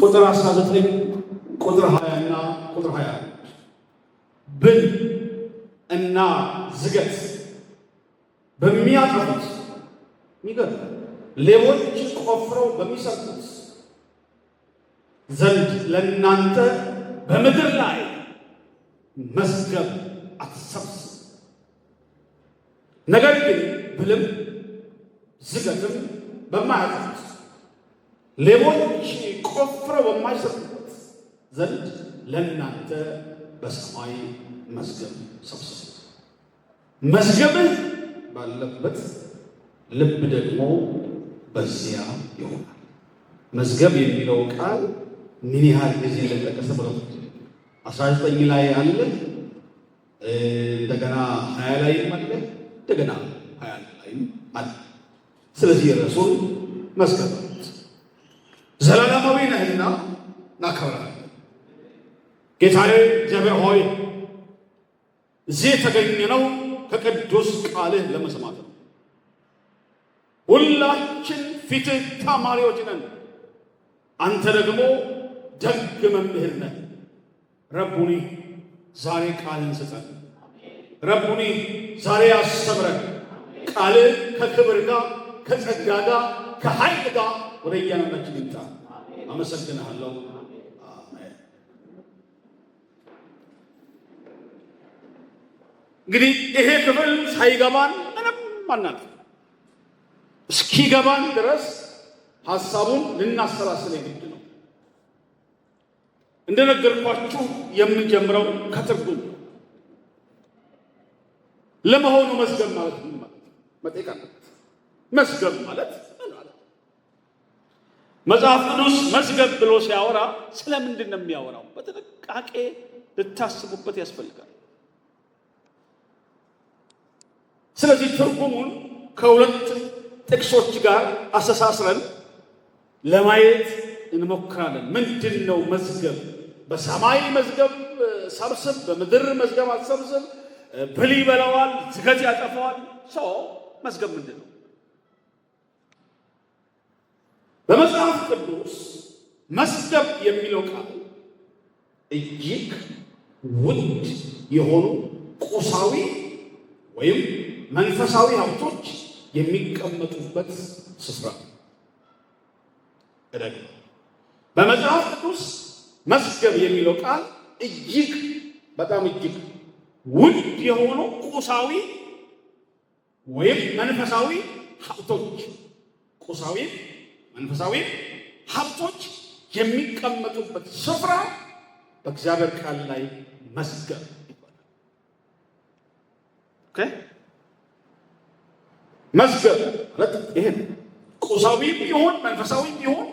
ቁጥር 19 ቁጥር 20 እና ቁጥር 21 ብል እና ዝገት በሚያጠፉት ይገርም ሌቦች ቆፍረው በሚሰርቁት ዘንድ ለእናንተ በምድር ላይ መዝገብ አትሰብስቡ። ነገር ግን ብልም ዝገትም በማያጠፉት ሌቦች ቆፍረው በማይሰርቁት ዘንድ ለእናንተ በሰማይ መዝገብ ሰብስቡ። መዝገብህ ባለበት ልብ ደግሞ በዚያ ይሆናል። መዝገብ የሚለው ቃል ምን ያህል ጊዜ እንደተጠቀሰ ብለው 19 ላይ አለ፣ እንደገና 20 ላይ አለ፣ እንደገና 20 ላይ አለ። ስለዚህ ርዕሱን መዝገብ ዘላለማዊ ነህና እናከብራለን። ጌታዬ እግዚአብሔር ሆይ እዚህ የተገኘነው ከቅዱስ ቃልህ ለመስማት ነው። ሁላችን ፊትህ ተማሪዎች ነን። አንተ ደግሞ ደግ መምህር ነህ። ረቡኒ ዛሬ ቃልን ስጠን። ረቡኒ ዛሬ አስተምረን። ቃልህ ከክብር ጋር ከጸጋ ጋር ከኃይል ጋር ወደ እያንዳንዳችን ይምጣ። አመሰግንሃለሁ። አሜን። እንግዲህ ይሄ ክፍል ሳይገባን ምንም አናልፍ። እስኪገባን ድረስ ሐሳቡን ልናሰላስል የግድ ነው። እንደነገርኳችሁ የምንጀምረው ከትርጉም ነው። ለመሆኑ መዝገብ ማለት ምን ማለት ነው? መጠየቅ አለበት። መዝገብ ማለት መጽሐፍ ቅዱስ መዝገብ ብሎ ሲያወራ ስለምንድን ነው የሚያወራው? በጥንቃቄ ልታስቡበት ያስፈልጋል። ስለዚህ ትርጉሙን ከሁለት ጥቅሶች ጋር አስተሳስረን ለማየት እንሞክራለን። ምንድን ነው መዝገብ? በሰማይ መዝገብ ሰብስብ፣ በምድር መዝገብ አትሰብስብ፣ ብል ይበላዋል፣ ዝገት ያጠፋዋል። ሰው መዝገብ ምንድን ነው? በመጽሐፍ ቅዱስ መዝገብ የሚለው ቃል እጅግ ውድ የሆኑ ቁሳዊ ወይም መንፈሳዊ ሀብቶች የሚቀመጡበት ስፍራ እደግ። በመጽሐፍ ቅዱስ መዝገብ የሚለው ቃል እጅግ በጣም እጅግ ውድ የሆኑ ቁሳዊ ወይም መንፈሳዊ ሀብቶች ቁሳዊ መንፈሳዊ ሀብቶች የሚቀመጡበት ስፍራ በእግዚአብሔር ቃል ላይ መዝገብ ይባላል። ኦኬ መዝገብ ማለት ይሄ ቁሳዊ ቢሆን መንፈሳዊ ቢሆን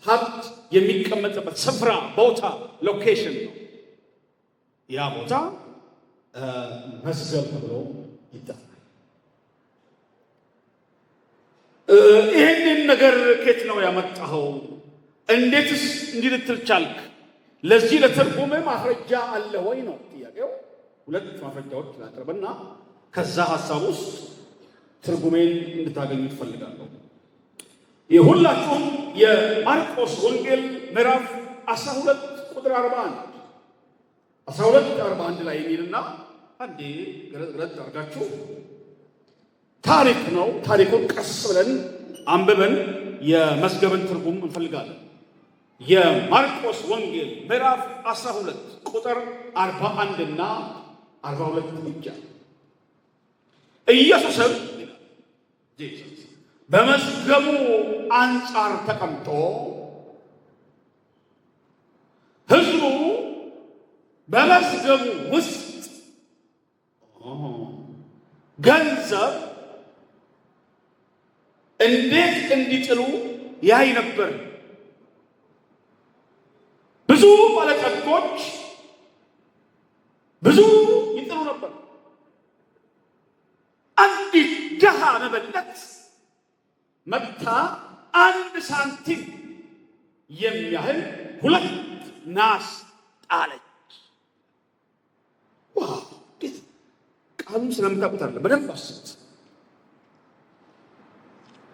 ሀብት የሚቀመጥበት ስፍራ ቦታ ሎኬሽን ነው። ያ ቦታ መዝገብ ተብሎ ይጠራል። ይህንን ነገር ከየት ነው ያመጣኸው? እንዴትስ እንዲህ ልትል ቻልክ? ለዚህ ለትርጉም ማስረጃ አለ ወይ ነው ጥያቄው። ሁለት ማስረጃዎች ላቅርብና ከዛ ሐሳብ ውስጥ ትርጉሜን እንድታገኙ ትፈልጋለሁ። የሁላችሁም የማርቆስ ወንጌል ምዕራፍ 12 ቁጥር 41 ላይ የሚልና አንዴ ገለጥ አድርጋችሁ ታሪክ ነው። ታሪኩን ቀስ ብለን አንብበን የመዝገብን ትርጉም እንፈልጋለን። የማርቆስ ወንጌል ምዕራፍ 12 ቁጥር 41 እና 42 ብቻ። ኢየሱስም በመዝገቡ አንጻር ተቀምጦ በመዝገቡ ውስጥ ገንዘብ እንዴት እንዲጥሉ ያይ ነበር። ብዙ ባለጠጎች ብዙ ይጥሉ ነበር። አንዲት ድሃ መበለት መጥታ 1 ሳንቲም የሚያህል 2 ናስ ጣለች። ዋው! ቃሉን ስለምታውቁት አለ በደንብ አስቡት።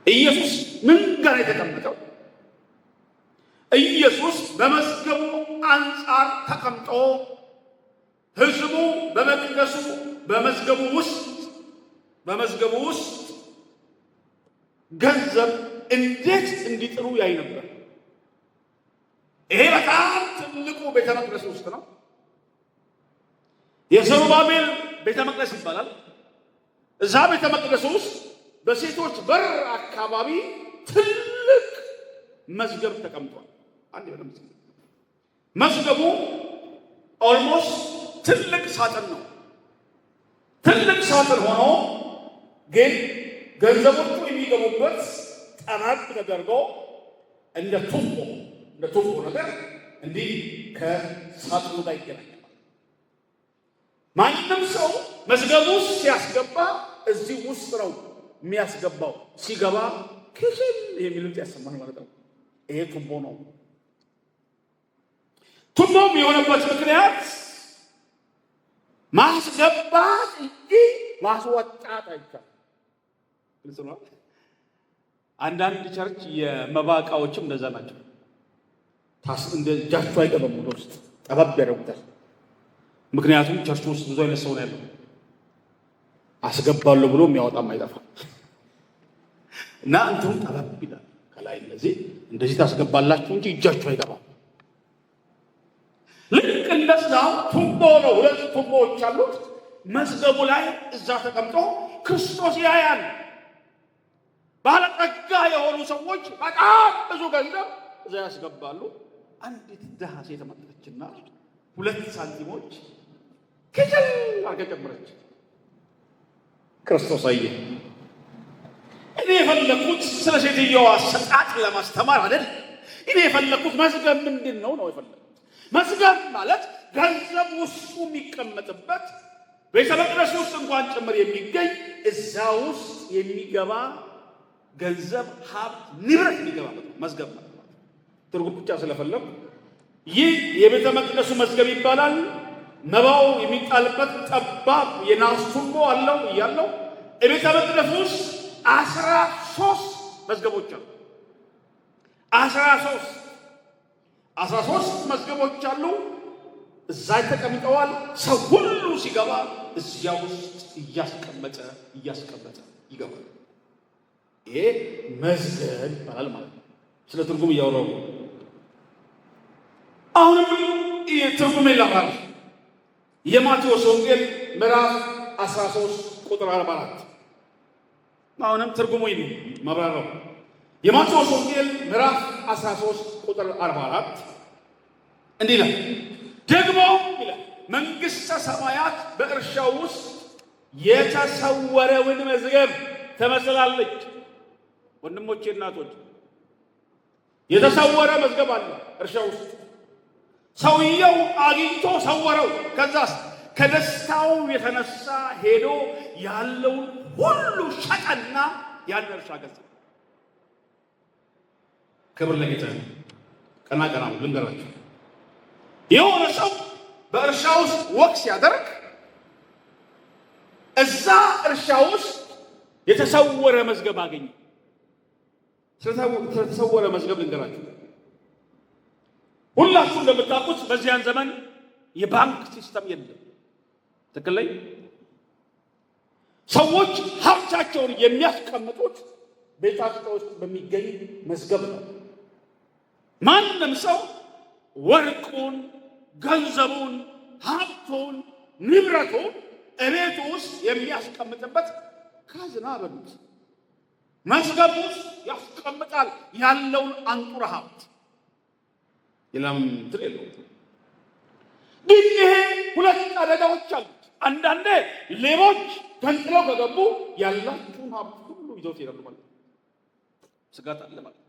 ኢየሱስ ምን ጋር የተቀመጠው? ኢየሱስ በመዝገቡ አንጻር ተቀምጦ ሕዝቡ በመቅደሱ በመዝገቡ ውስጥ ገንዘብ እንዴት እንዲጥሉ ያይ ነበር። ይሄ በጣም ትልቁ ቤተ መቅደስ ውስጥ ነው። የዘሩባቤል ቤተ መቅደስ ይባላል። እዛ ቤተ መቅደስ ውስጥ በሴቶች በር አካባቢ ትልቅ መዝገብ ተቀምጧል። አንድ መዝገቡ ኦልሞስት ትልቅ ሳጥን ነው። ትልቅ ሳጥን ሆኖ ግን ገንዘቦቹ የሚገቡበት ጠረብ ተደርጎ እንደ ቱቦ ነገር እንዲህ ከሳጥኑ ጋር ይገናኛል። ማንም ሰው መዝገቡ ሲያስገባ እዚህ ውስጥ ነው የሚያስገባው። ሲገባ ክሽል የሚሉት ያሰማል ማለት ነው። ይሄ ቱቦ ነው። ቱቦም የሆነበት ምክንያት ማስገባት እንጂ ማስወጣት አይቻልም። ግልጽ ነው። አንዳንድ ቸርች የመባ ዕቃዎችም እንደዛ ናቸው። እንደ እጃቸው አይገባም፣ ወደ ውስጥ ጠበብ ያደርጉታል። ምክንያቱም ቸርች ውስጥ ብዙ አይነት ሰው ነው ያለው። አስገባለሁ ብሎ የሚያወጣም አይጠፋም እና እንትኑ ጠበብ ይላል። ከላይ እንደዚህ ታስገባላችሁ እንጂ እጃችሁ አይገባም። ልክ እንደዛው ቱቦ ነው። 2 ቱቦዎች አሉት። መዝገቡ ላይ እዛ ተቀምጦ ክርስቶስ ያያል። ባለጠጋ የሆኑ ሰዎች በጣም ብዙ ገንዘብ እዛ ያስገባሉ። አንዲት ድሃ ሴት መጣችና 2 ሳንቲሞች ከጀል አድርጋ ጨመረች። ክርስቶስ አየ። እኔ የፈለኩት ስለ ሴትዮዋ አሰጣጥ ለማስተማር አይደል። እኔ የፈለኩት መዝገብ ምንድን ነው የፈለኩት። መዝገብ ማለት ገንዘብ ውስጡ የሚቀመጥበት ቤተ መቅደስ ውስጥ እንኳን ጭምር የሚገኝ እዛ ውስጥ የሚገባ ገንዘብ፣ ሀብት፣ ንብረት የሚገባበት መዝገብ ማለት ነው። ትርጉም ብቻ ስለፈለኩ ይህ የቤተ መቅደሱ መዝገብ ይባላል። መባው የሚጣልበት ጠባብ የናስ ቱቦ አለው እያለው የቤተ መቅደሱ ውስጥ 13 መዝገቦች አሉ። 13 መዝገቦች አሉ። እዛ ተቀምጠዋል። ሰው ሁሉ ሲገባ እዚያ ውስጥ እያስቀመጠ ይገባል። ይሄ መዝገብ ይባላል ማለት ነው። ስለ ትርጉም እያወራሁ አሁንም ትርጉም ይላል። የማቴዎስ ወንጌል ምዕራፍ 13 ቁጥር 44 አሁንም ትርጉሙ ይሄ ማብራሪያው የማቴዎስ ወንጌል ምዕራፍ 13 ቁጥር 44 እንዲህ ይላል። ደግሞ ይላል መንግሥተ ሰማያት በእርሻው ውስጥ የተሰወረውን መዝገብ ትመስላለች። ወንድሞቼ፣ እናቶች የተሰወረ መዝገብ አለ እርሻ ውስጥ። ሰውየው አግኝቶ ሰወረው። ከዛስ ከደስታው የተነሳ ሄዶ ያለውን ሁሉ ሸጠና ያን እርሻ ገዛ። ክብር ለጌታ። ቀና ልንገራችሁ፣ የሆነ ሰው በእርሻ ውስጥ ወቅ ሲያደርግ እዛ እርሻ ውስጥ የተሰወረ መዝገብ አገኘ። ስለተሰወረ መዝገብ ልንገራችሁ። ሁላችሁ እንደምታውቁት በዚያን ዘመን የባንክ ሲስተም የለም። ትክክል ላይ ሰዎች ሀብታቸውን የሚያስቀምጡት ቤታቸው ውስጥ በሚገኝ መዝገብ ነው። ማንም ሰው ወርቁን፣ ገንዘቡን፣ ሀብቱን፣ ንብረቱን እቤቱ ውስጥ የሚያስቀምጥበት ካዝና በሉት መዝገብ ውስጥ ያስቀምጣል ያለውን አንጡራ ሀብት። ሌላም እንትን የለውም። ግን ይሄ ሁለት አደጋዎች አሉት። አንዳንዴ ሌቦች ገንጥለው ከገቡ ያላችሁን ሀብት ሁሉ ይዘው ይሄዳሉ ማለት ነው። ስጋት አለ ማለት ነው።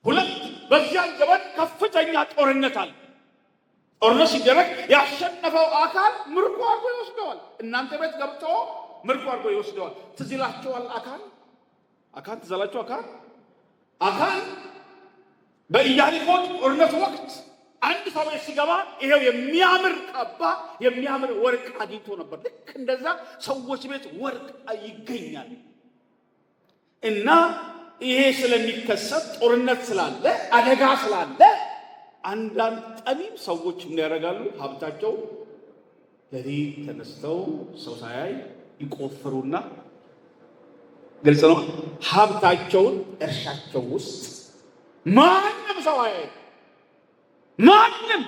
ሁለት በዚያን ዘመን ከፍተኛ ጦርነት አለ። ጦርነት ሲደረግ ያሸነፈው አካል ምርኮ አድርጎ ይወስደዋል። እናንተ ቤት ገብቶ ምርኮ አድርጎ ይወስደዋል። ትዝ ይላችኋል አካን ትዝ ይላችሁ አካን በኢያሪኮ ጦርነት ወቅት አንድ ሰው ሲገባ ይሄው የሚያምር ካባ የሚያምር ወርቅ አግኝቶ ነበር። ልክ እንደዛ ሰዎች ቤት ወርቅ ይገኛል። እና ይሄ ስለሚከሰት ጦርነት ስላለ አደጋ ስላለ አንዳንድ ጠቢብ ሰዎች ምን ያደርጋሉ? ሀብታቸው ለሊት ተነስተው ሰው ሳያይ ይቆፍሩና ግልጽ ነው። ሀብታቸውን እርሻቸው ውስጥ ማንም ሰው አያይ፣ ማንም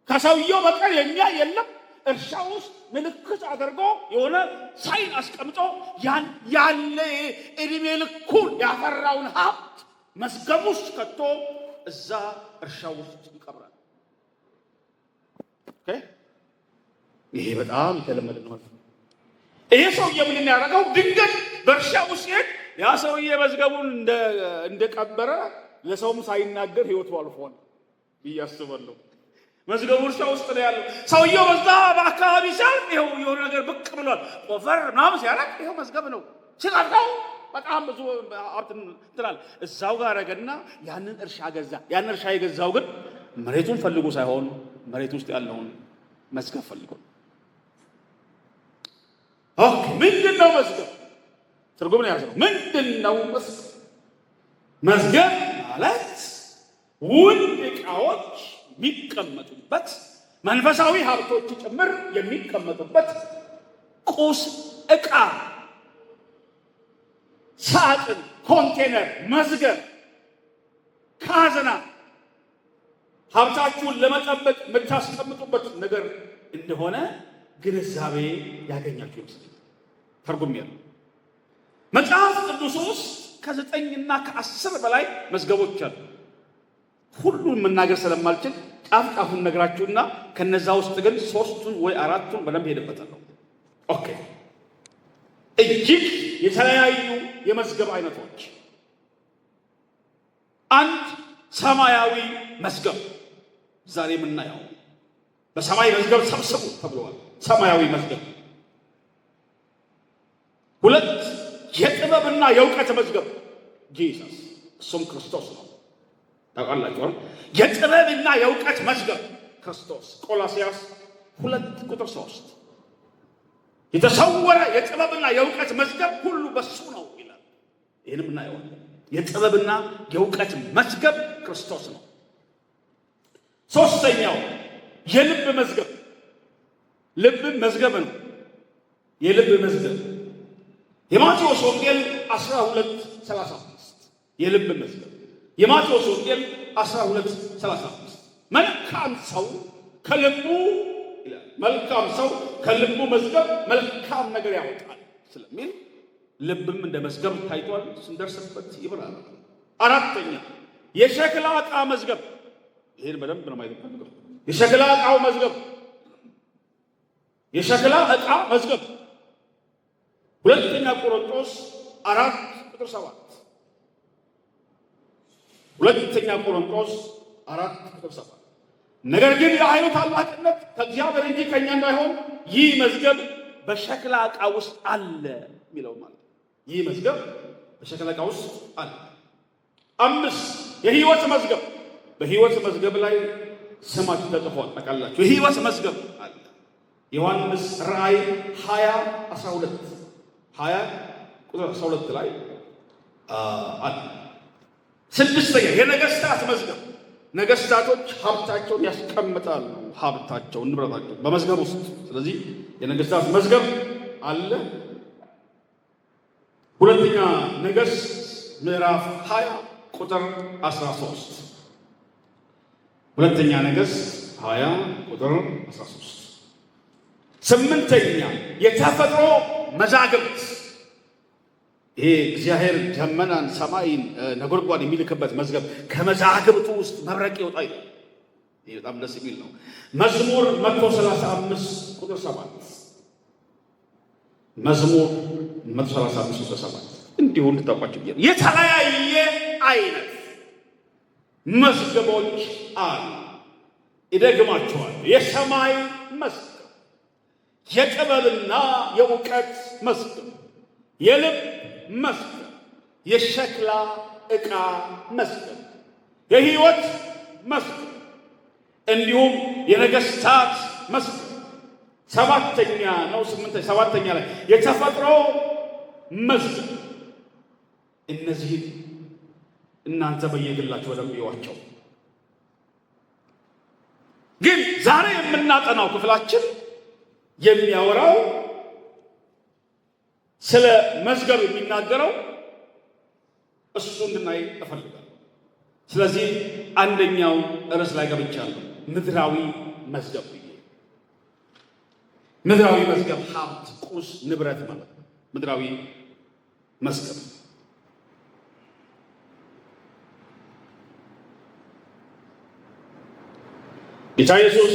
ከሰውየው በቀር የሚያይ የለም። እርሻ ውስጥ ምልክት አድርጎ የሆነ ሳይን አስቀምጦ ያለ እድሜ ልኩን ያፈራውን ሀብት መዝገብ ውስጥ ከቶ እዛ እርሻ ውስጥ ይቀብራል። ይሄ በጣም የተለመደ ነው። ይሄ ሰውዬ ምን ያደረገው? ድንገት በእርሻ ውስጥ ሲሄድ ያ ሰውዬ መዝገቡን እንደቀበረ ለሰውም ሳይናገር ህይወቱ አልፏል ብዬ አስባለሁ። መዝገቡ እርሻ ውስጥ ነው ያለው። ሰውየው በዛ በአካባቢ ሲያልፍ ይኸው የሆነ ነገር ብቅ ብሏል። ቆፈር ምናምን ሲያደርግ ይኸው መዝገብ ነው። ሲቀርተው በጣም ብዙ ሀብት እንትናል እዛው ጋር አደረገና ያንን እርሻ ገዛ። ያንን እርሻ የገዛው ግን መሬቱን ፈልጎ ሳይሆን መሬት ውስጥ ያለውን መዝገብ ፈልጎ። ኦኬ፣ ምንድነው መዝገብ? ትርጉም ነው ያዘው። ምንድነው መዝገብ? መዝገብ ማለት ውድ ዕቃዎች የሚቀመጡበት፣ መንፈሳዊ ሀብቶች ጭምር የሚቀመጡበት ቁስ ዕቃ፣ ሳጥን፣ ኮንቴነር፣ መዝገብ፣ ካዝና ሀብታችሁን ለመጠበቅ የምታስቀምጡበት ነገር እንደሆነ ግንዛቤ ያገኛችሁ ይመስላል። ተርጉም ያለው መጽሐፍ ቅዱስ ውስጥ ከ9 እና ከ10 በላይ መዝገቦች አሉ። ሁሉን መናገር ስለማልችል ጫፍጫፉን ነግራችሁና ከነዛ ውስጥ ግን 3ቱን ወይ 4ቱን በደንብ ሄደበታለሁ። ኦኬ፣ እጅግ የተለያዩ የመዝገብ አይነቶች። አንድ ሰማያዊ መዝገብ ዛሬ የምናየው በሰማይ መዝገብ ሰብስቡ ተብለዋል። ሰማያዊ መዝገብ። 2 የጥበብና የእውቀት መዝገብ ጂሰስ፣ እሱም ክርስቶስ ነው። ታውቃላችሁ፣ የጥበብና የእውቀት መዝገብ ክርስቶስ። ቆላስይስ 2:3 የተሰወረ የጥበብና የእውቀት መዝገብ ሁሉ በሱ ነው ይላል። ይህንም እናየዋለን። የጥበብና የእውቀት መዝገብ ክርስቶስ ነው። 3ኛው የልብ መዝገብ። ልብ መዝገብ ነው። የልብ መዝገብ የማቴዎስ ወንጌል 12:35 የልብ መዝገብ። የማቴዎስ ወንጌል 12:35 መልካም ሰው ከልቡ ይላል፣ መልካም ሰው ከልቡ መዝገብ መልካም ነገር ያወጣል ስለሚል ልብም እንደ መዝገብ ታይቷል። ስንደርስበት ይብራል። 4ኛ የሸክላ ዕቃ መዝገብ። ይሄን በደንብ ነው ማየት ፈልገው። የሸክላ ዕቃው መዝገብ፣ የሸክላ ዕቃ መዝገብ 2ኛ ቆሮንቶስ 4:7 2ኛ ቆሮንቶስ 4:7 ነገር ግን የኃይሉ ታላቅነት ከእግዚአብሔር እንጂ ከእኛ እንዳይሆን ይህ መዝገብ በሸክላ ዕቃ ውስጥ አለ የሚለው ማለት ነው። ይህ መዝገብ በሸክላ ዕቃ ውስጥ አለ። 5 የሕይወት መዝገብ። በሕይወት መዝገብ ላይ ስማችሁ ተጽፏል። ታውቃላችሁ፣ የሕይወት መዝገብ አለ። ዮሐንስ ራእይ 20:12 ላይ አለ። 6ኛ የነገስታት መዝገብ። ነገስታቶች ሀብታቸውን ያስቀምጣሉ፣ ሀብታቸውን ንብረታቸውን በመዝገብ ውስጥ። ስለዚህ የነገስታት መዝገብ አለ። 2ኛ ነገሥት ምዕራፍ 20:13 2ኛ ነገሥት 20:13 8ኛ የተፈጥሮ መዛግብት። ይሄ እግዚአብሔር ደመናን፣ ሰማይን፣ ነጎድጓድ የሚልክበት መዝገብ። ከመዛግብቱ ውስጥ መብረቅ ይወጣ ይላል። በጣም ደስ የሚል ነው። መዝሙር 135 ቁጥር 7 መዝሙር 135 ቁጥር 7 እንዲሁ እንድታውቋቸው የተለያየ አይነት መዝገቦች አሉ። ይደግማቸዋል። የሰማይ መዝገብ፣ የጥበብና የእውቀት መዝገብ፣ የልብ መዝገብ፣ የሸክላ ዕቃ መዝገብ፣ የሕይወት መዝገብ እንዲሁም የነገሥታት መዝገብ። ሰባተኛ ነው ሰባተኛ ላይ የተፈጥሮ መዝገብ። እነዚህን እናንተ በየግላችሁ በደንብ ይዋቸው። ግን ዛሬ የምናጠናው ክፍላችን የሚያወራው ስለ መዝገብ የሚናገረው እሱ እንድናይ እፈልጋለሁ። ስለዚህ አንደኛው ርዕስ ላይ ገብቻለሁ። ምድራዊ መዝገብ ብዬ ምድራዊ መዝገብ ሀብት፣ ቁስ፣ ንብረት ማለት ነው። ምድራዊ መዝገብ ጌታ ኢየሱስ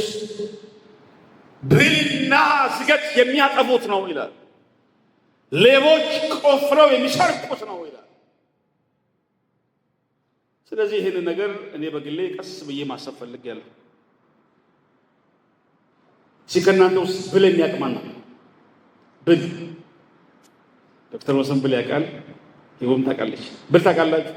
ብልና ዝገት የሚያጠፉት ነው ይላል። ሌቦች ቆፍረው የሚሰርቁት ነው ይላል። ስለዚህ ይህን ነገር እኔ በግሌ ቀስ ብዬ ማሰብ ፈልጌያለሁ። ከእናንተ ውስጥ ብል የሚያውቅ ማን ነው? ብል ዶክተር ወሰን ብል ያውቃል። ይሁን ታውቃለች። ብል ታውቃላችሁ?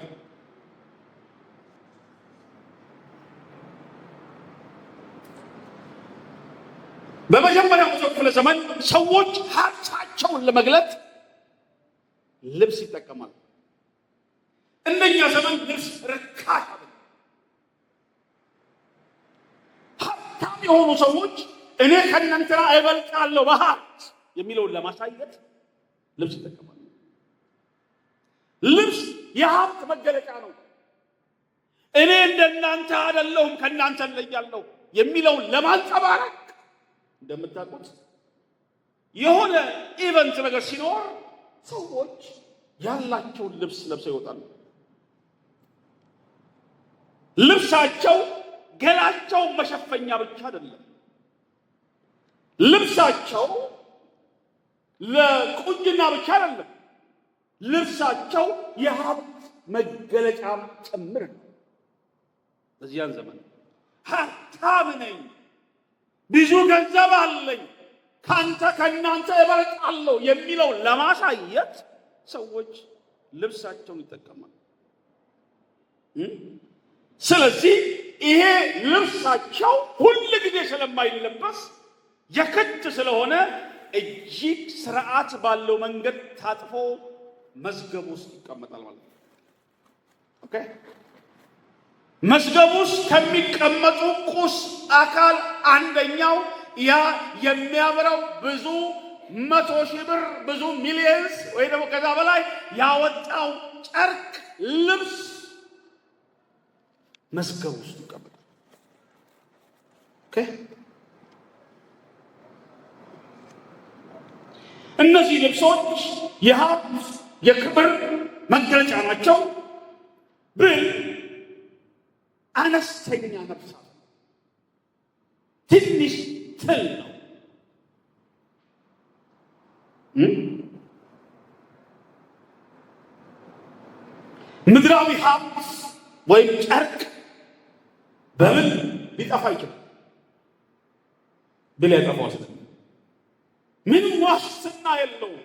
በመጀመሪያው ክፍለ ዘመን ሰዎች ሀብታቸውን ለመግለጥ ልብስ ይጠቀማሉ። እንደኛ ዘመን ልብስ ርካሽ አይደለም። ሀብታም የሆኑ ሰዎች እኔ ከእናንተ እበልጣለሁ በሀብት የሚለውን ለማሳየት ልብስ ይጠቀማሉ። ልብስ የሀብት መገለጫ ነው። እኔ እንደናንተ አይደለሁም ከእናንተ እለያለሁ የሚለውን ለማንጸባረቅ እንደምታውቁት የሆነ ኢቨንት ነገር ሲኖር ሰዎች ያላቸውን ልብስ ለብሰው ይወጣሉ። ልብሳቸው ገላቸው መሸፈኛ ብቻ አይደለም። ልብሳቸው ለቁንጅና ብቻ አይደለም። ልብሳቸው የሀብት መገለጫም ጭምር ነው። በዚያን ዘመን ሀብታም ነኝ፣ ብዙ ገንዘብ አለኝ፣ ከእናንተ እበልጣለሁ የሚለው ለማሳየት ሰዎች ልብሳቸውን ይጠቀማሉ። ስለዚህ ይሄ ልብሳቸው ሁል ጊዜ ስለማይለበስ የክት ስለሆነ እጅግ ስርዓት ባለው መንገድ ታጥፎ መዝገብ ውስጥ ይቀመጣል ማለት ነው። ኦኬ። መዝገብ ውስጥ ከሚቀመጡ ቁስ አካል አንደኛው ያ የሚያምረው ብዙ 100,000 ብር ብዙ ሚሊየንስ ወይ ደግሞ ከዛ በላይ ያወጣው ጨርቅ ልብስ መዝገብ ውስጥ ይቀመጣል። ኦኬ። እነዚህ ልብሶች የሀብት የክብር መገለጫ ናቸው። ብል አነስተኛ ነፍሳት ትንሽ ትል ነው። ምድራዊ ሀብት ወይም ጨርቅ በምን ሊጠፋ ይችላል? ብል ያጠፋው ስለ ምንም ዋስትና የለውም።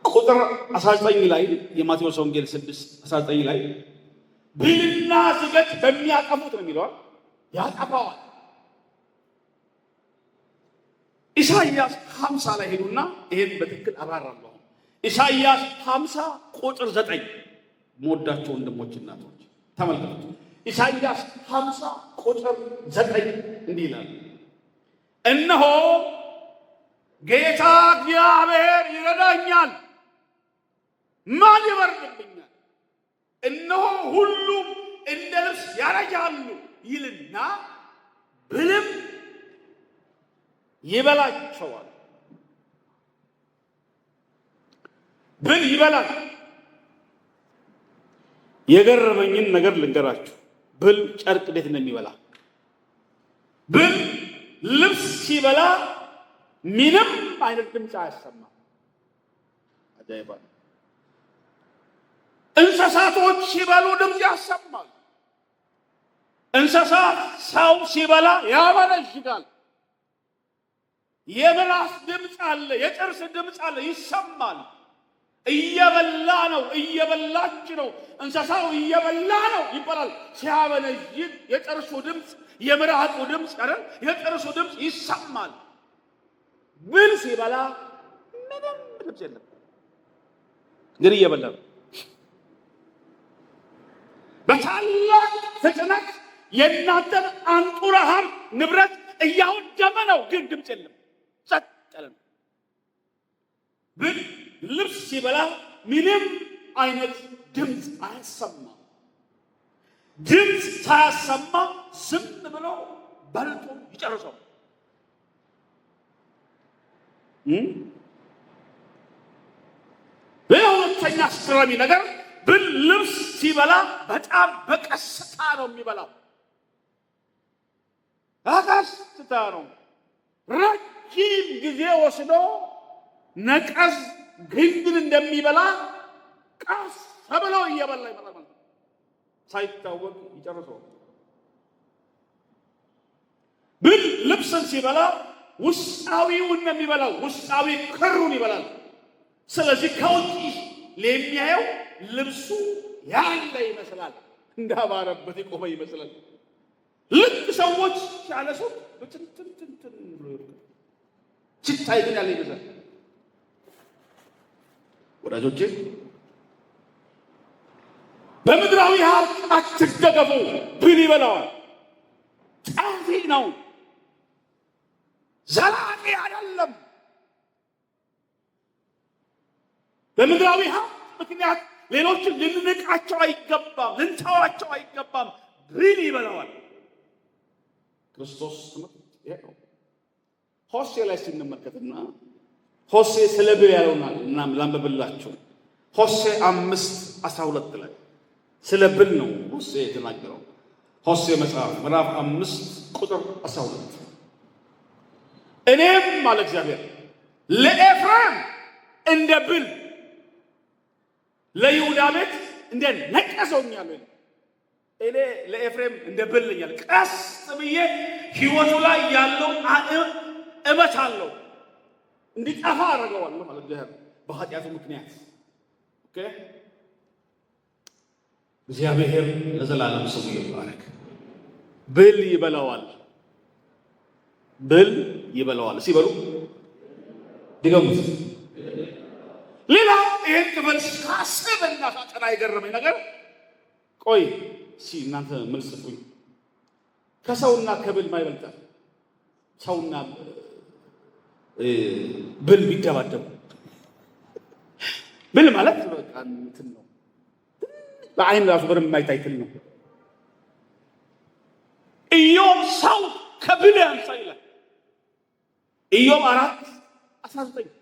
ቁጥር 19 ላይ የማቴዎስ ወንጌል 6:19 ላይ ብልና ዝገት በሚያጠፉት ነው የሚለው፣ ያጠፋዋል። ኢሳይያስ 50 ላይ ሄዱና ይሄን በትክክል አብራራለሁ። ኢሳይያስ 50 ቁጥር 9 መወዳቸው ወንድሞች እናቶች ተመልከቱ። ኢሳይያስ 50 ቁጥር 9 እንዲህ ይላል፣ እነሆ ጌታ እግዚአብሔር ይረዳኛል፣ ማን ይበርድብኛል? እነሆ ሁሉም እንደ ልብስ ያረጃሉ ይልና ብልም ይበላቸዋል። ብል ይበላል። የገረመኝን ነገር ልንገራችሁ። ብል ጨርቅ እንዴት እንደሚበላ። ብል ልብስ ሲበላ ምንም አይነት ድምፅ አያሰማም። አጃይባ። እንስሳቶች ሲበሉ ድምፅ ያሰማል። እንስሳት ሰው ሲበላ ያመነዥጋል። የምላስ ድምፅ አለ፣ የጥርስ ድምፅ አለ፣ ይሰማል። እየበላ ነው፣ እየበላች ነው፣ እንስሳው እየበላ ነው ይባላል። ሲያመነዥግ የጥርሱ ድምፅ፣ የምራቁ ድምፅ አይደል፣ የጥርሱ ድምፅ ይሰማል። ብል ሲበላ ምንም ድምፅ የለም፣ ግን እየበላ ነው። በታላቅ ፍጥነት የእናንተን አንጡራ ሀብት ንብረት እያወደመ ነው፣ ግን ድምፅ የለም፣ ጸጥ ያለ ነው። ብል ልብስ ሲበላ ምንም አይነት ድምፅ አያሰማም። ድምፅ ሳያሰማ ዝም ብሎ በልቶ ይጨርሰው። ሁለተኛ አስገራሚ ነገር ብል ልብስ ሲበላ በጣም በቀስታ ነው የሚበላው። በቀስታ ነው። ረጅም ጊዜ ወስዶ ነቀዝ ግንድን እንደሚበላ ቀስ ብሎ እየበላ ይበላል። ሳይታወቅ ይጨርሰዋል። ብል ልብስን ሲበላ ውስጣዊውን ነው የሚበላው። ውስጣዊ ክሩን ይበላል። ስለዚህ ከውጭ ለሚያየው ልብሱ ያለ ይመስላል፣ እንዳባረበት የቆመ ይመስላል። ልክ ሰዎች ሲያለሱት ብትንትንትን ብሎ ይወድቃል። ሲታይ ግን ያለ ይመስላል። ወዳጆቼ በምድራዊ ሀብት አትደገፉ። ብል ይበላዋል። ጠፊ ነው፣ ዘላቂ አይደለም። በምድራዊ ሀብት ምክንያት ሌሎችን ልንንቃቸው አይገባም፣ ልንተዋቸው አይገባም። ብል ይበላዋል። ክርስቶስ ትምህርት ይሄ ነው። ሆሴ ላይ ስንመለከትና ሆሴ ስለ ብል ያለውናል እና ላንብብላችሁ። ሆሴ 5:12 ላይ ስለ ብል ነው ሆሴ የተናገረው። ሆሴ መጽሐፍ ምዕራፍ 5:12 እኔም አለ እግዚአብሔር ለኤፍሬም እንደ ብል ለይሁዳ ቤት እንደ ነቀዝ ሆኛለሁ። እኔ ለኤፍሬም እንደ ብል ነኛል። ቀስ ብዬ ሕይወቱ ላይ ያለው እመታለሁ፣ እንዲጠፋ አደርገዋለሁ ማለት እግዚአብሔር በኃጢአቱ ምክንያት። ኦኬ እግዚአብሔር ለዘላለም ስሙ ይባረክ። ብል ይበላዋል። ብል ይበላዋል። ሲበሉ ድገሙት። ሌላ ይሄን ክፍል ሳስብና ሳጠና የገረመኝ ነገር ቆይ እናንተ ምን ጽፉኝ፣ ከሰውና ከብል ማይበልጣል? ሰውና ብል ቢደባደቡ ብል ማለት በቃ እንትን ነው፣ በአይን ራሱ በደንብ የማይታይ ትል ነው። ኢዮብ ሰው ከብል ያንሳ ይላል። ኢዮብ 4:19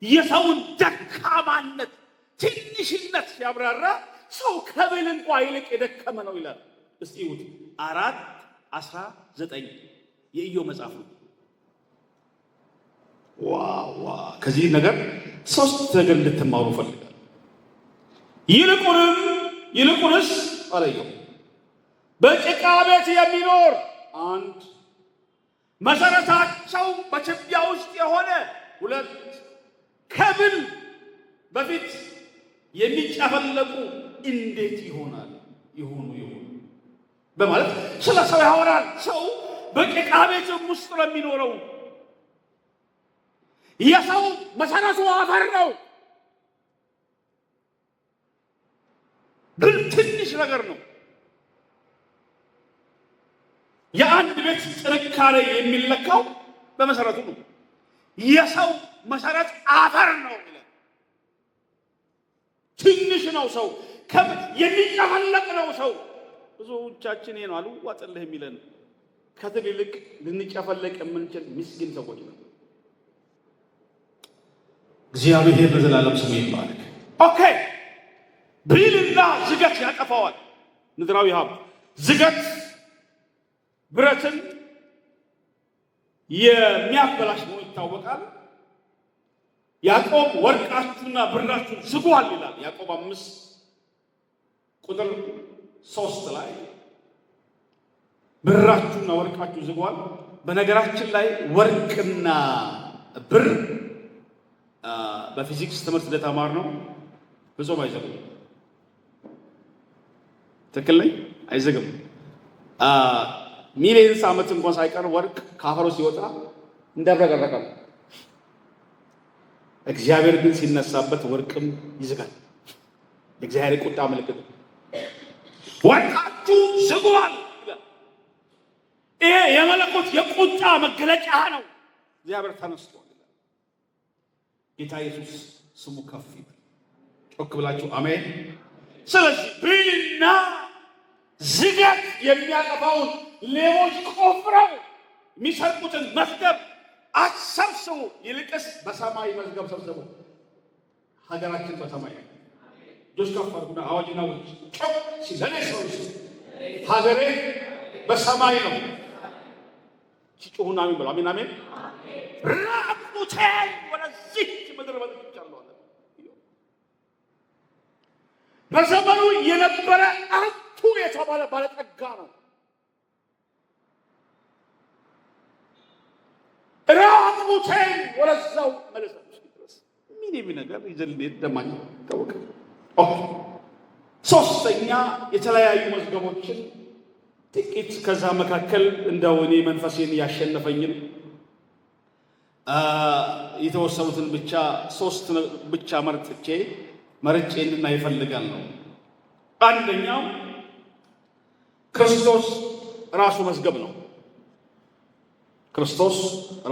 የሰውን ደካማነት ትንሽነት ሲያብራራ ሰው ከብል እንኳ ይልቅ የደከመ ነው ይላል። እስቲ ይሁት 4:19 የኢዮብ መጽሐፍ ነው። ዋው! ከዚህ ነገር 3 ነገር እንድትማሩ ፈልጋለሁ። ይልቁንስ አለየው በጭቃ ቤት የሚኖር አንድ መሰረታቸው በትቢያ ውስጥ የሆነ 2 ከብል በፊት የሚጨፈለቁ እንዴት ይሆናል ይሆኑ በማለት ስለ ሰው ያወራል። ሰው በጭቃ ቤት ውስጥ ነው የሚኖረው። የሰው መሰረቱ አፈር ነው። ብል ትንሽ ነገር ነው። የአንድ ቤት ጥንካሬ የሚለካው በመሰረቱ ነው። የሰው መሰረት አፈር ነው ይላል። ትንሽ ነው ሰው፣ የሚጨፈለቅ ነው ሰው። ብዙዎቻችን ይሄ ነው አልዋጥልህ የሚለን ከትል ይልቅ ልንጨፈለቅ የምንችል ምስኪን ሰዎች ነው። እግዚአብሔር ለዘላለም ስሙ ይባረክ። ኦኬ ብልና ዝገት ያጠፋዋል። ምድራዊ ሀብት ዝገት ብረትን የሚያበላሽ ነው ይታወቃል። ያዕቆብ ወርቃችሁና ብራችሁን ዝጓል ይላል። ያዕቆብ 5:3 ላይ ብራችሁና ወርቃችሁ ዝጓል። በነገራችን ላይ ወርቅና ብር በፊዚክስ ትምህርት እንደተማር ነው ፍጹም አይዘግም። ትክክል ነኝ? አይዘግም። ሚሊየንስ ዓመት እንኳን ሳይቀር ወርቅ ከአፈሩ ሲወጣ እንዳብረቀረቀ ነው። እግዚአብሔር ግን ሲነሳበት ወርቅም ይዝጋል። የእግዚአብሔር ቁጣ ምልክት ወርቃችሁ ዝጓል። ይሄ የመለኮት የቁጣ መገለጫ ነው። እግዚአብሔር ተነስቷል። ጌታ ኢየሱስ ስሙ ከፍ ይበል። ጮክ ብላችሁ አሜን። ስለዚህ ብልና ዝገት የሚያጠፋውን ሌቦች ቆፍረው የሚሰርቁትን መዝገብ አሰብስቡ፣ ይልቅስ በሰማይ መዝገብ ሰብስቡ። ሀገራችን በሰማይ ነው። ጆስ ከፈርኩና አዋጅና ውጭ ጮክ ሲለኔ ሰው ሀገሬ በሰማይ ነው። ሲጮሁና አሜን ብለው አሜን አሜን። ራቁቴን ወደዚህ ምድር መጥቻለሁ አለ። በዘመኑ የነበረ አንቱ የተባለ ባለጠጋ ነው። ራቁቴን ወደዛው መለሰ። ምን ነገር ይዘልል ደማኝ ታወቀ። ሶስተኛ የተለያዩ መዝገቦችን ጥቂት ከዛ መካከል እንደው እኔ መንፈሴን ያሸነፈኝን የተወሰኑትን ብቻ ሶስት ብቻ መርጬ እንድና ይፈልጋል ነው። አንደኛው ክርስቶስ ራሱ መዝገብ ነው። ክርስቶስ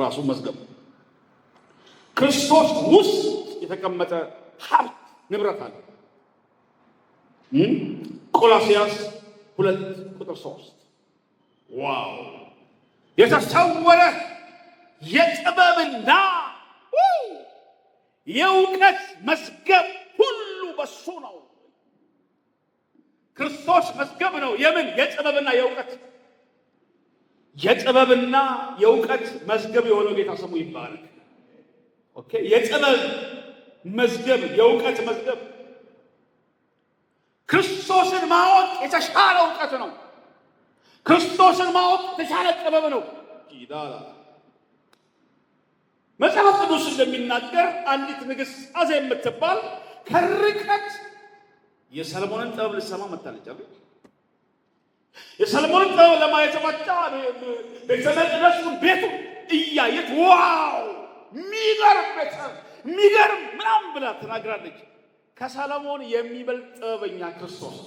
ራሱ መዝገብ ነው። ክርስቶስ ውስጥ የተቀመጠ ሀብት ንብረት አለ። ቆላስይስ 2:3 ዋው! የተሰወረ የጥበብና የእውቀት መዝገብ ሁሉ በሱ ነው። ክርስቶስ መዝገብ ነው። የምን? የጥበብና የእውቀት መዝገብ የሆነው ጌታ ስሙ ይባረክ። ኦኬ። የጥበብ መዝገብ፣ የእውቀት መዝገብ። ክርስቶስን ማወቅ የተሻለ እውቀት ነው። ክርስቶስን ማወቅ የተሻለ ጥበብ ነው። ይዳላ መጽሐፍ ቅዱስ እንደሚናገር አንዲት ንግሥት አዜብ የምትባል ከርቀት የሰለሞንን ጥበብ ልትሰማ መጣለች። የሰለሞንን ጥበብ ለማየት መጣ። ቤተ መቅደሱን ቤቱ እያየች ዋው የሚገርም ምናምን ብላ ተናግራለች። ከሰለሞን የሚበልጥ ጥበበኛ ክርስቶስ።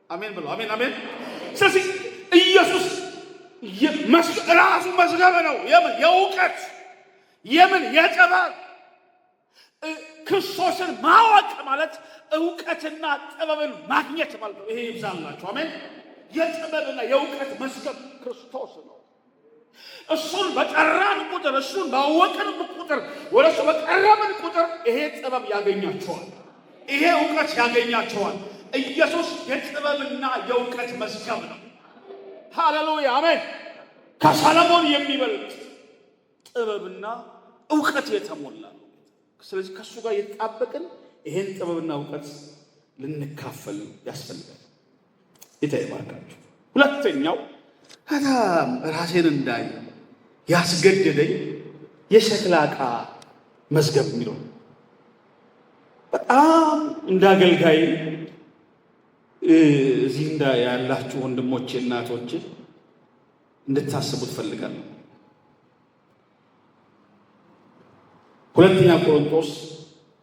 አሜን ብሎ አሜን አሜን። ስለዚህ ኢየሱስ ራሱ መዝገብ ነው። የምን? የእውቀት የጥበብ። ክርስቶስን ማወቅ ማለት እውቀትና ጥበብን ማግኘት ማለት ነው። ይሄ ይብዛላችሁ። አሜን። የጥበብና የእውቀት መዝገብ ክርስቶስ ነው። እሱን በጠራን ቁጥር፣ እሱን ባወቅን ቁጥር፣ ወደ እሱ በቀረብን ቁጥር ይሄ ጥበብ ያገኛቸዋል፣ ይሄ እውቀት ያገኛቸዋል። ኢየሱስ የጥበብና የእውቀት መዝገብ ነው። ሃሌሉያ አሜን። ከሰለሞን የሚበልጥ ጥበብና እውቀት የተሞላ ነው። ስለዚህ ከእሱ ጋር የተጣበቅን ይሄን ጥበብና እውቀት ልንካፈል ያስፈልጋል። ይተባረካችሁ። ሁለተኛው በጣም ራሴን እንዳይ ያስገደደኝ የሸክላ ዕቃ መዝገብ የሚለው በጣም እንዳገልጋይ እዚህ ያላችሁ ወንድሞቼ እናቶቼ እንድታስቡት ፈልጋለሁ። ሁለተኛ ቆሮንቶስ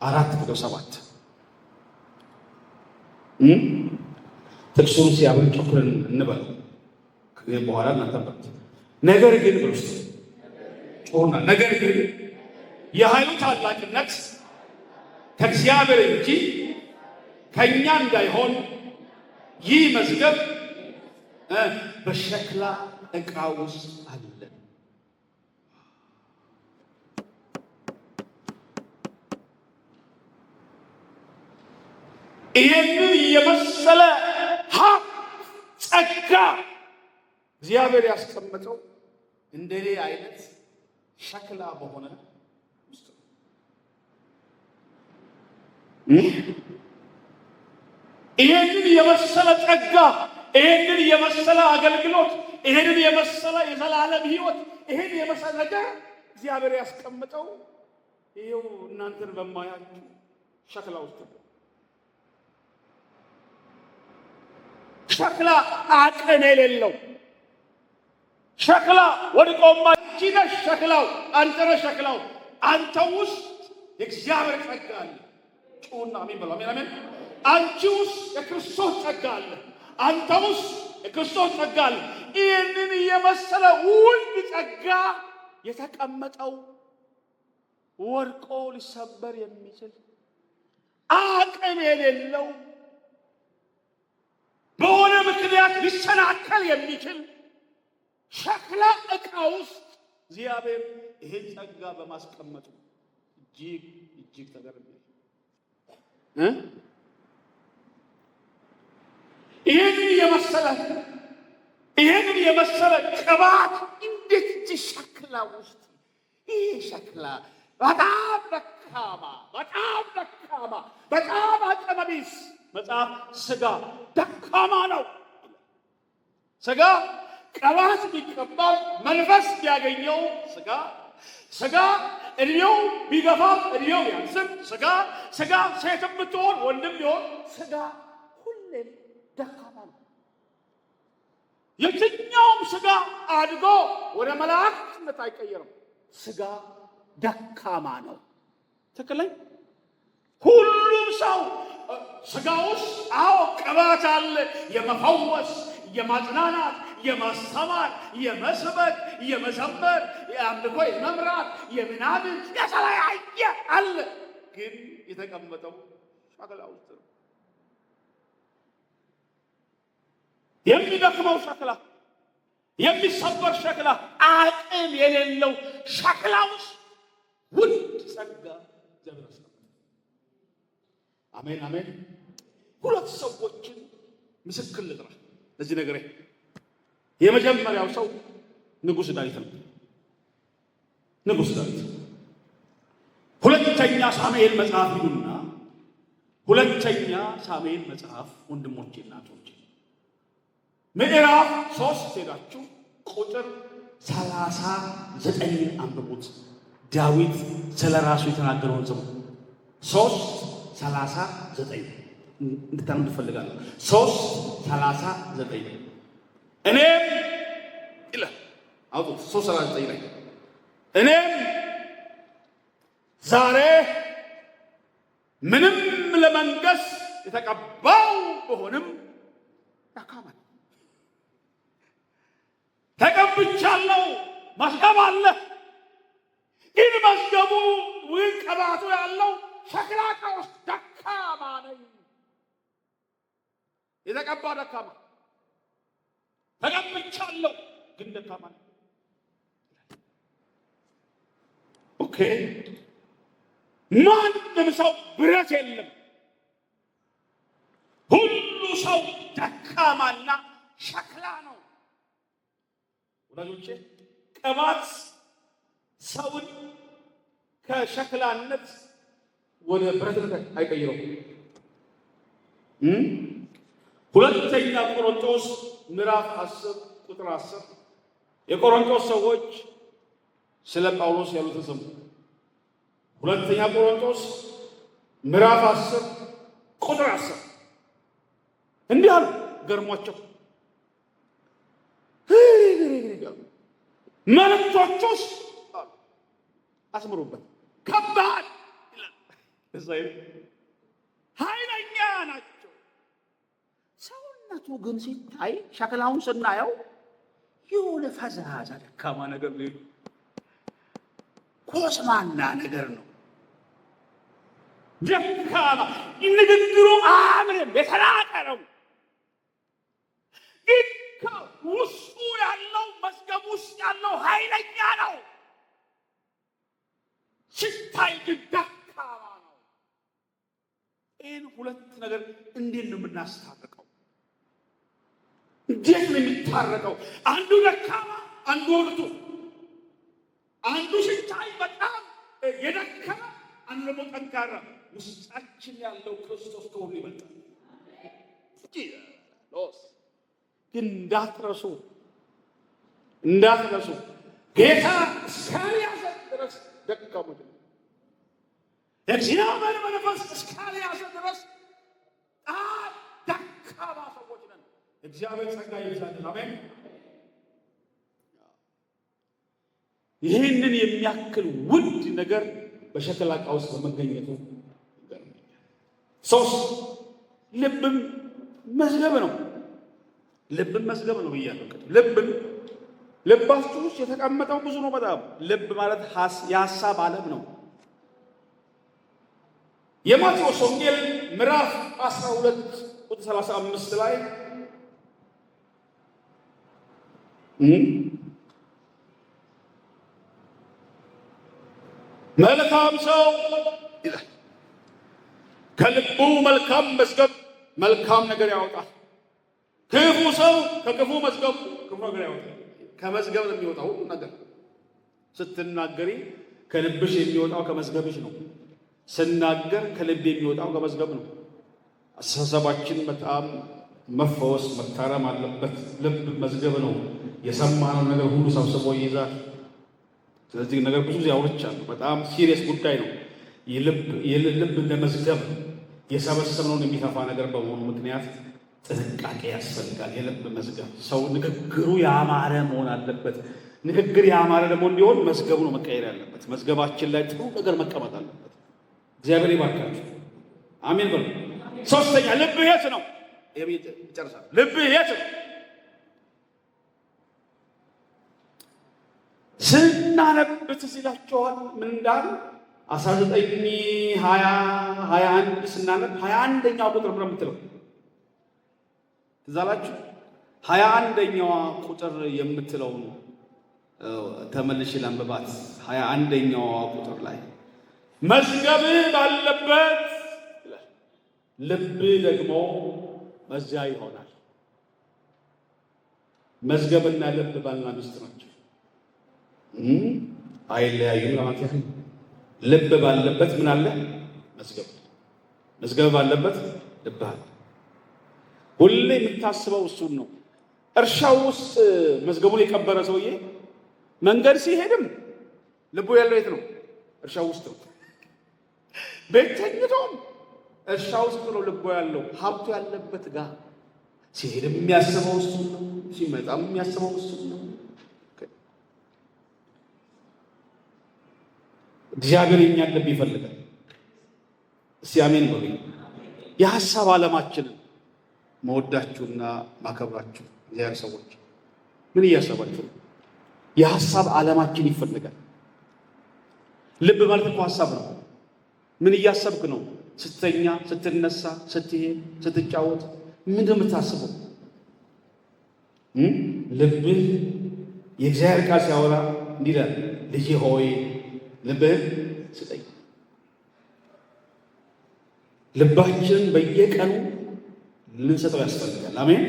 4:7 ጥቅሱን ሲያብር ጮክረን እንበለው። ከዚህ በኋላ እናንተበት ነገር ግን ብሩስ ጮና ነገር ግን የኃይሉ ታላቅነት ከእግዚአብሔር እንጂ ከእኛ እንዳይሆን ይህ መዝገብ በሸክላ ዕቃ ውስጥ አለ። ይህንን የመሰለ ሀብት ጸጋ እግዚአብሔር ያስቀመጠው እንደኔ አይነት ሸክላ በሆነ ውስጥ ነው። ይህንን የመሰለ ጸጋ፣ ይህንን የመሰለ አገልግሎት፣ ይህንን የመሰለ የዘላለም ሕይወት፣ ይህን የመሰለ ነገር እግዚአብሔር ያስቀመጠው ይኸው እናንተን በማያችሁ ሸክላ ውስጥ ነው። ሸክላ አቅም የሌለው ሸክላ ወድቆማ አንቺ ነሽ ሸክላው፣ አንተ ነሽ ሸክላው። አንተ ውስጥ የእግዚአብሔር ጸጋ አለ። ጩና አሜን በሉ። አሜን አሜን። አንቺ ውስጥ የክርስቶስ ጸጋ አለ። አንተ ውስጥ የክርስቶስ ጸጋ አለ። ይህንን የመሰለ ውድ ጸጋ የተቀመጠው ወድቆ ሊሰበር የሚችል አቅም የሌለው በሆነ ምክንያት ሊሰናከል የሚችል ሸክላ ዕቃ ውስጥ እግዚአብሔር ይህን ጸጋ በማስቀመጡ እጅግ እጅግ ተገርሜያለሁ። ይህንን የመሰለ ቅባት እንዴት እዚህ ሸክላ ውስጥ ይህ ሸክላ በጣም ደካማ በጣም አቅመ ቢስ መጽሐፍ ሥጋ ደካማ ነው። ሥጋ ቅባት ቢቀባው መንፈስ ቢያገኘው ሥጋ እድሜው ቢገፋም እድሜው ቢያንስም ሥጋ ሴትም ብትሆን ወንድም ቢሆን ሥጋ ሁሌም ደካማ ነው። የትኛውም ሥጋ አድጎ ወደ መላእክትነት አይቀየርም። ሥጋ ደካማ ነው። ትክክለኛ ሁሉም ሰው ሥጋ ውስጥ ቅባት አለ። የመፈወስ፣ የማጽናናት፣ የማስተማር፣ የመስበክ፣ የመዘመር፣ የአምልኮ የመምራት፣ የምናምን የተለያየ አለ። ግን የተቀመጠው ሸክላ ውስጥ ነው። የሚደክመው ሸክላ፣ የሚሰበር ሸክላ፣ አቅም የሌለው ሸክላ ውስጥ ውድ ጸጋ እግዚአብሔር አስቀመጠ። አሜን አሜን። ሁለት ሰዎችን ምስክር ልጥራ ለዚህ ነገር። የመጀመሪያው ሰው ንጉሥ ዳዊት ነው። ንጉሥ ዳዊት ሁለተኛ ሳሙኤል መጽሐፍ ይሉና ሁለተኛ ሳሙኤል መጽሐፍ ወንድሞቼ እናቶቼ ምዕራፍ 3 ሄዳችሁ ቁጥር 39 አንብቡት። ዳዊት ስለ ራሱ የተናገረውን ዘመን 3:39 እንድታነቡ እፈልጋለሁ። 3:39 እኔም ይላል አውጡት። 3:39 ላይ እኔም ዛሬ ምንም ለመንገስ የተቀባው ብሆንም ደካማ ተቀብቻለሁ። መዝገብ አለ። ግን መዝገቡ ቅባቱ ያለው ሸክላ ዕቃ ውስጥ ደካማ ነኝ። የተቀባ ደካማ፣ ተቀብቻለሁ ግን ደካማ ነኝ። ኦኬ። ማንም ሰው ብረት የለም። ሁሉ ሰው ደካማና ሸክላ ነው። ወዳጆቼ ቅባት ሰውን ከሸክላነት ወደ ብረትነት አይቀይረው። ሁለተኛ ቆሮንቶስ ምዕራፍ 10 ቁጥር 10 የቆሮንቶስ ሰዎች ስለ ጳውሎስ ያሉትን ስሙ። ሁለተኛ ቆሮንቶስ ምዕራፍ 10 ቁጥር 10 እንዲህ አሉ። ገርሟቸው መልእክቶቹስ አስምሩበት ከባድ ይላል። ኃይለኛ ናቸው። ሰውነቱ ግን ሲታይ ሸክላውን ስናየው የሆነ ፈዛዛ ደካማ ነገር ነው። ኮስማና ነገር ነው። ደካማ ንግግሩ አምንም የተናቀ ነው። ግን ውስጡ ያለው መዝገብ ውስጥ ያለው ኃይለኛ ነው። ሲታይ ግን ደካማ ነው። ይህን ሁለት ነገር እንዴት ነው የምናስታርቀው? እንዴት ነው የሚታረቀው? አንዱ ደካማ፣ አንዱ ወርቱ፣ አንዱ ሲታይ በጣም የደከመ፣ አንዱ ደግሞ ጠንካራ። ውስጣችን ያለው ክርስቶስ ከሁሉ ይበልጣል። ግን እንዳትረሱ ጌታ እስካልያዘ ድረስ ደካሞች ነው። የእግዚአብሔር መንፈስ እስካልያዘ ድረስ ደካማ ሰዎች ነን። እግዚአብሔር ጸጋ ይብዛልን። አሜን። ይህንን የሚያክል ውድ ነገር በሸክላ ዕቃ ውስጥ በመገኘቱ ይገርመኛል። 3 ልብም መዝገብ ነው። ልብም መዝገብ ነው ብያለሁ። ልባችሁ ውስጥ የተቀመጠው ብዙ ነው። በጣም ልብ ማለት የሐሳብ ዓለም ነው። የማቴዎስ ወንጌል ምዕራፍ 12 ቁጥር 35 ላይ መልካም ሰው ይላል ከልቡ መልካም መዝገብ መልካም ነገር ያወጣል። ክፉ ሰው ከክፉ መዝገቡ ክፉ ነገር ያወጣል። ከመዝገብ ነው የሚወጣው ሁሉ ነገር። ስትናገሪ ከልብሽ የሚወጣው ከመዝገብሽ ነው። ስናገር ከልብ የሚወጣው ከመዝገብ ነው። አስተሳሰባችን በጣም መፈወስ መታረም አለበት። ልብ መዝገብ ነው። የሰማነው ነገር ሁሉ ሰብስቦ ይይዛል። ስለዚህ ነገር ብዙ ጊዜ አውርቻለሁ። በጣም ሲሪየስ ጉዳይ ነው። የልብ እንደ መዝገብ የሰበሰብነውን የሚተፋ ነገር በመሆኑ ምክንያት ጥንቃቄ ያስፈልጋል። የልብ መዝገብ ሰው ንግግሩ ያማረ መሆን አለበት። ንግግር ያማረ ደግሞ እንዲሆን መዝገቡ ነው መቀየር ያለበት። መዝገባችን ላይ ጥሩ ነገር መቀመጥ አለበት። እግዚአብሔር ይባርካችሁ። አሜን በሉ። 3ኛ ልብ የት ነው? ይጨርሳል። ልብ የት ነው? ስናነብ ትዝ ይላችኋል ምን እንዳሉ 19:20-21 ስናነብ 21ኛው ቁጥር ነው የምትለው ትዝ አላችሁ? 21ኛዋ ቁጥር የምትለው ነው። ተመልሼ ላንብባት። 21ኛዋ ቁጥር ላይ መዝገብ ባለበት ልብ ደግሞ በዚያ ይሆናል። መዝገብና ልብ ባልና ሚስት ናቸው፣ አይለያዩም ለማለት ያህል። ልብ ባለበት ምን አለ? መዝገብ። መዝገብ ባለበት ልብ አለ። ሁሌ የምታስበው እሱን ነው። እርሻው ውስጥ መዝገቡን የቀበረ ሰውዬ መንገድ ሲሄድም ልቡ ያለው የት ነው? እርሻው ውስጥ ነው። ቤት ተኝቶም እርሻ ውስጥ ነው ልቡ ያለው። ሀብቱ ያለበት ጋር ሲሄድም የሚያስበው እሱን ነው፣ ሲመጣም የሚያስበው እሱን ነው። እግዚአብሔር የኛን ልብ ይፈልጋል። እስቲ አሜን በሉ። የሐሳብ ዓለማችንን መወዳችሁና ማከብራችሁ እግዚአብሔር ሰዎች ምን እያሰባችሁ ነው? የሐሳብ ዓለማችን ይፈልጋል። ልብ ማለት እኮ ሐሳብ ነው። ምን እያሰብክ ነው? ስትተኛ፣ ስትነሳ፣ ስትሄድ፣ ስትጫወት ምንድን ነው የምታስበው? ልብህ የእግዚአብሔር ቃል ሲያወራ እንዲህ ይላል፣ ልጄ ሆይ ልብህን ስጠኝ። ልባችንን በየቀኑ ልንሰጠው ያስፈልጋል። አሜን።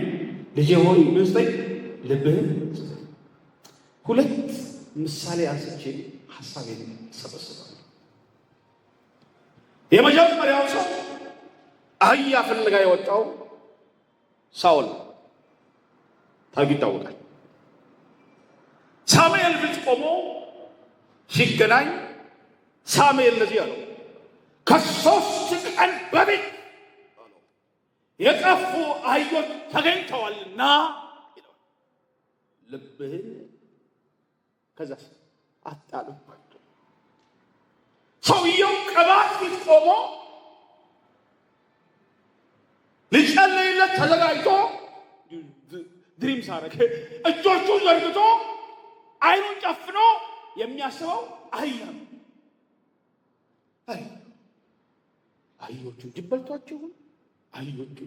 ልጄ ሆይ ምን ስጠኝ? ልብህን ስጠኝ። 2 ምሳሌ አንስቼ ሐሳቤን ሰበስባለሁ። የመጀመሪያው ሰው አህያ ፍለጋ የወጣው ሳኦል ታሪኩ ይታወቃል። ሳሙኤል ፊት ቆሞ ሲገናኝ ሳሙኤል ለዚህ አለው፣ ከ3 ቀን በፊት የጠፉ አህዮች ተገኝተዋልና ይለዋል። ልብህን ከዛ አጣልባቸው። ሰውየው ቅባት ፊት ቆሞ ሊጸልይለት ተዘጋጅቶ ድሪም ሳረግ እጆቹን ዘርግቶ አይኑን ጨፍኖ የሚያስበው አህያ ነው። አህዮቹ ድበልቷቸው አህዮቹ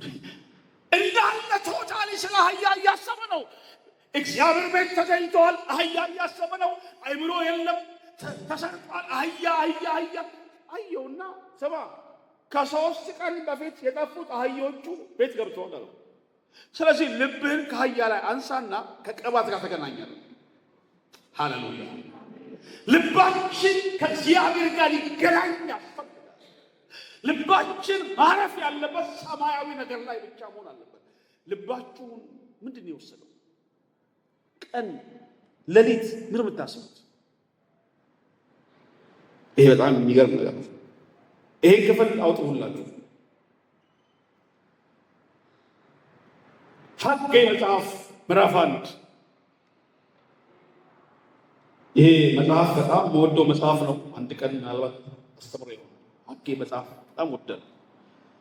እንዳለ ቶታሊ ስለ አህያ እያሰበ ነው። እግዚአብሔር ቤት ተገኝተዋል፣ አህያ እያሰበ ነው። አይምሮ የለም፣ ተሰርቋል። አህያ አህየውና ስማ ከ3 ቀን በፊት የጠፉት አህዮቹ ቤት ገብተዋል አሉ። ስለዚህ ልብህን ከአህያ ላይ አንሳና ከቅባት ጋር ተገናኛል። ሃሌሉያ! ልባችን ከእግዚአብሔር ጋር ሊገናኝ ያስፈልጋል። ልባችን ማረፍ ያለበት ሰማያዊ ነገር ላይ ብቻ መሆን አለበት። ልባችሁን ምንድን ነው የወሰደው? ቀን ሌሊት ምን የምታስቡት? ይሄ በጣም የሚገርም ነገር ነው። ይሄን ክፍል አውጥሁላችሁ። ሐጌ መጽሐፍ ምዕራፍ 1። ይሄ መጽሐፍ በጣም የምወደው መጽሐፍ ነው። አንድ ቀን ምናልባት አስተምሮ ይሆናል። ሐጌ መጽሐፍ በጣም ወደድኩ።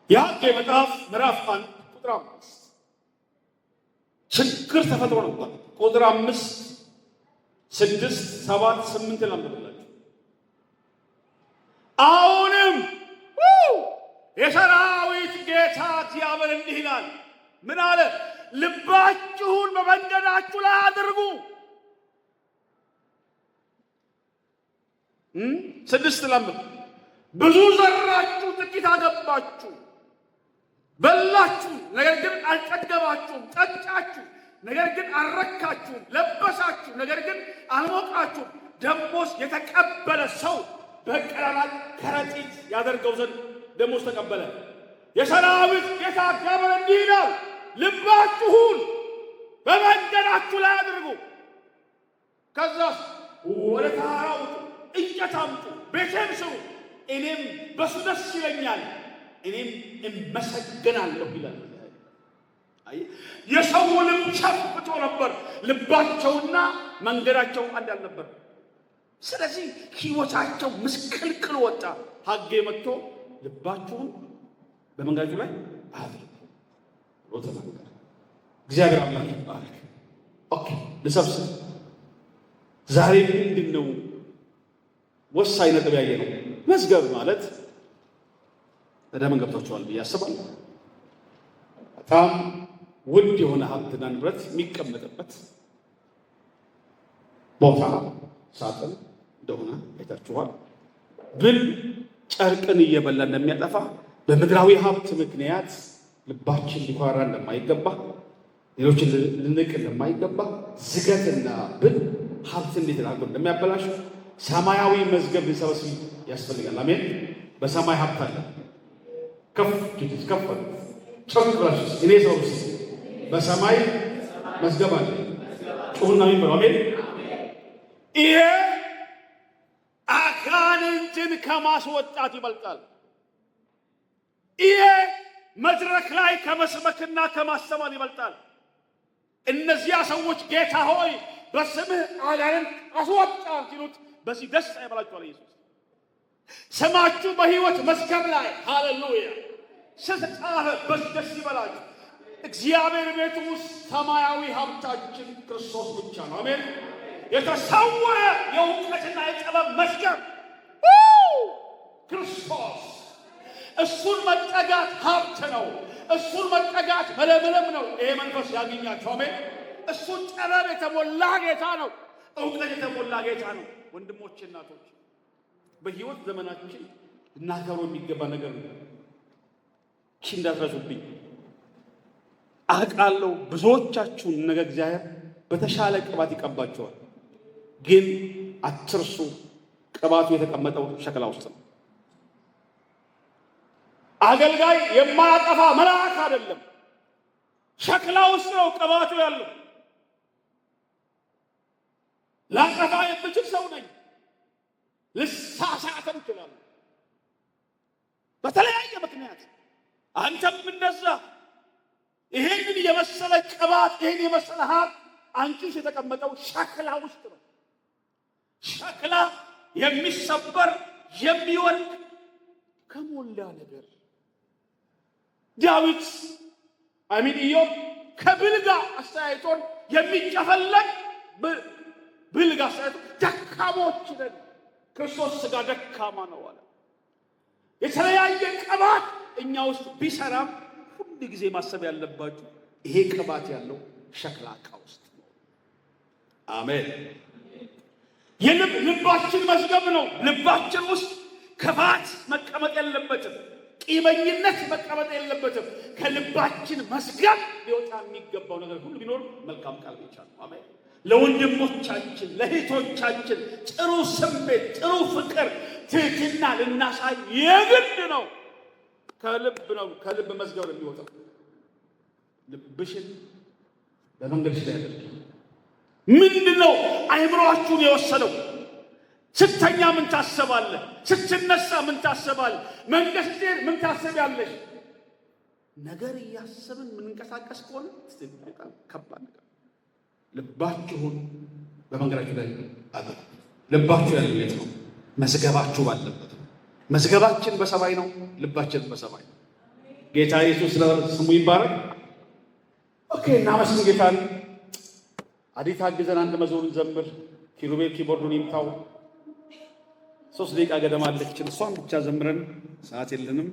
የሐጌ መጽሐፍ ምዕራፍ 1 ቁጥር 5 ችግር ተፈጥሮ ነበር። ቁጥር 5፣ 6፣ 7፣ 8 ላንብብላችሁ። አሁንም የሰራዊት ጌታ እግዚአብሔር እንዲህ ይላል። ምን አለ? ልባችሁን በመንገዳችሁ ላይ አድርጉ። 6 ላንብብ። ብዙ ዘራችሁ፣ ጥቂት አገባችሁ፣ በላችሁ፣ ነገር ግን አልጠገባችሁም፣ ጠጣችሁ፣ ነገር ግን አልረካችሁም፣ ለበሳችሁ፣ ነገር ግን አልሞቃችሁም። ደሞዝ የተቀበለ ሰው በቀላል ከረጢት ያደርገው ዘንድ ደሞዝ ተቀበለ። የሰራዊት ጌታ እግዚአብሔር እንዲህ ይላል፣ ልባችሁን በመንገዳችሁ ላይ አድርጉ። ከዛስ ወደ ተራራው እንጨት አምጡ፣ ቤቴን ስሩ፣ እኔም በሱ ደስ ይለኛል፣ እኔም እመሰገናለሁ ይላል። የሰው ልብ ሸፍቶ ነበር፣ ልባቸውና መንገዳቸው አንድ አልነበር። ስለዚህ ሕይወታቸው ምስቅልቅል ወጣ። ሐጌ መጥቶ ልባችሁን በመንገዳችሁ ላይ አድርጉ ብሎ ተናገረ። እግዚአብሔር አምላክ ይባረክ። ኦኬ፣ ልሰብስብ። ዛሬ ምንድን ነው ወሳኝ ነጥብ ያየ ነው? መዝገብ ማለት በደንብ ገብቷችኋል ብዬ አስባለሁ። በጣም ውድ የሆነ ሀብትና ንብረት የሚቀመጥበት ቦታ ሳጥን እንደሆነ አይታችኋል። ብል ጨርቅን እየበላ እንደሚያጠፋ በምድራዊ ሀብት ምክንያት ልባችን ሊኮራ እንደማይገባ፣ ሌሎችን ልንቅ እንደማይገባ፣ ዝገትና ብል ሀብት እንዴት አድርጎ እንደሚያበላሽ ሰማያዊ መዝገብ ሊሰበስብ ያስፈልጋል። አሜን። በሰማይ ሀብት አለ። ከፍ ከፍ ጨርቅላሽ እኔ ሰው በሰማይ መዝገብ አለ። ጩሁና ምን ብለው አሜን። ይሄ አጋንንትን ከማስወጣት ይበልጣል። ይሄ መድረክ ላይ ከመስበክና ከማስተማር ይበልጣል። እነዚያ ሰዎች ጌታ ሆይ በስምህ አጋንንት አስወጣን ሲሉት በዚህ ደስ አይበላችኋል? ኢየሱስ ስማችሁ በሕይወት መዝገብ ላይ ሃሌሉያ ስትጻፍ በዚህ ደስ ይበላችሁ። እግዚአብሔር ቤት ውስጥ ሰማያዊ ሀብታችን ክርስቶስ ብቻ ነው። አሜን። የተሰወረ የእውቀትና የጥበብ መዝገብ ክርስቶስ። እሱን መጠጋት ሀብት ነው። እሱን መጠጋት መለምለም ነው። ይሄ መንፈስ ያገኛቸው። አሜን። እሱ ጥበብ የተሞላ ጌታ ነው። እውቀት የተሞላ ጌታ ነው። ወንድሞቼ፣ እናቶች በሕይወት ዘመናችን ልናገረው የሚገባ ነገር ነው። እንዳትረሱብኝ አውቃለሁ። ብዙዎቻችሁን ነገ እግዚአብሔር በተሻለ ቅባት ይቀባቸዋል። ግን አትርሱ፣ ቅባቱ የተቀመጠው ሸክላ ውስጥ ነው። አገልጋይ የማያጠፋ መልአክ አይደለም፣ ሸክላ ውስጥ ነው ቅባቱ ያለው። ላጠፋ የምችል ሰው ነኝ፣ ልሳሳትም እችላለሁ በተለያየ ምክንያት። አንተም እንደዛ። ይሄንን የመሰለ ቅባት፣ ይሄን የመሰለ ሀብት አንቺ ውስጥ የተቀመጠው ሸክላ ውስጥ ነው። ሸክላ የሚሰበር የሚወርቅ ከሞላ ነገር ዳዊት ኢዮብ ከብልጋ አስተያየቶን የሚጨፈለቅ ብልጋ አስተያየቶ ደካሞች ነን፣ ክርስቶስ ሥጋ ደካማ ነው አለ። የተለያየ ቅባት እኛ ውስጥ ቢሰራም ሁሉ ጊዜ ማሰብ ያለባችሁ ይሄ ቅባት ያለው ሸክላ ዕቃ ውስጥ ነው። አሜን። ልባችን መዝገብ ነው። ልባችን ውስጥ ክፋት መቀመጥ የለበትም። ቂመኝነት መቀመጥ የለበትም። ከልባችን መዝገብ ሊወጣ የሚገባው ነገር ሁሉ ቢኖር መልካም ቃል ብቻ ነው። አሜን። ለወንድሞቻችን ለእህቶቻችን ጥሩ ስሜት፣ ጥሩ ፍቅር፣ ትህትና ልናሳይ የግድ ነው። ከልብ መዝገብ ነው የሚወጣው። ልብሽን በመንገድሽ ላይ ያደርግ። ምንድነው አእምሮአችሁን የወሰደው? ስተኛ ምን ታስባለህ? ስትነሳ ምን ታስባለህ? መንገድ ስትሄድ ምን ታስቢያለሽ? ነገር እያሰብን ምንንቀሳቀስ ከሆነ በጣም ከባድ ነገር። ልባችሁን በመንገዳችሁ ላይ አድርጉ። ልባችሁ ያለበት ነው መዝገባችሁ ባለበት ነው። መዝገባችን በሰማይ ነው፣ ልባችን በሰማይ ነው። ጌታ ኢየሱስ ስሙ ይባረክ። ኦኬ፣ እናመስግን ጌታን። አዲት አግዘን አንድ መዝሙርን ዘምር። ኪሩቤል ኪቦርዱን ይምታው። 3 ደቂቃ ገደማ አለችን። እሷን ብቻ ዘምረን ሰዓት የለንም።